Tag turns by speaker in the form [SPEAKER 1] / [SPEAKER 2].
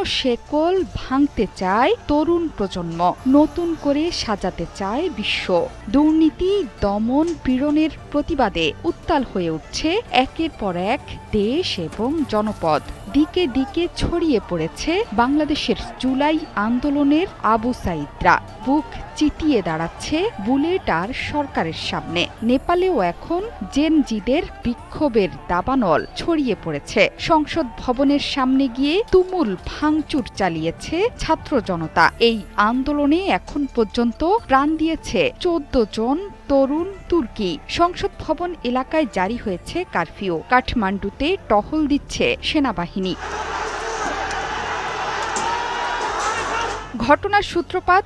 [SPEAKER 1] শেকল ভাঙতে চায় তরুণ প্রজন্ম, নতুন করে সাজাতে চায় বিশ্ব। দুর্নীতি, দমন, পীড়নের প্রতিবাদে উত্তাল হয়ে উঠছে একের পর এক দেশ এবং জনপদ। দিকে দিকে ছড়িয়ে পড়েছে বাংলাদেশের জুলাই আন্দোলনের আবু সাঈদরা। বুক চিতিয়ে দাঁড়াচ্ছে বুলেট আর সরকারের সামনে। নেপালেও এখন জেনজিদের বিক্ষোভের দাবানল ছড়িয়ে পড়েছে। সংসদ ভবনের সামনে গিয়ে তুমুল ভাঙচুর চালিয়েছে ছাত্র জনতা। এই আন্দোলনে এখন পর্যন্ত প্রাণ দিয়েছে 14 জন তরুণ তুর্কি। সংসদ ভবন এলাকায় জারি হয়েছে কারফিউ। কাঠমান্ডুতে টহল দিচ্ছে সেনাবাহিনী। ঘটনার সূত্রপাত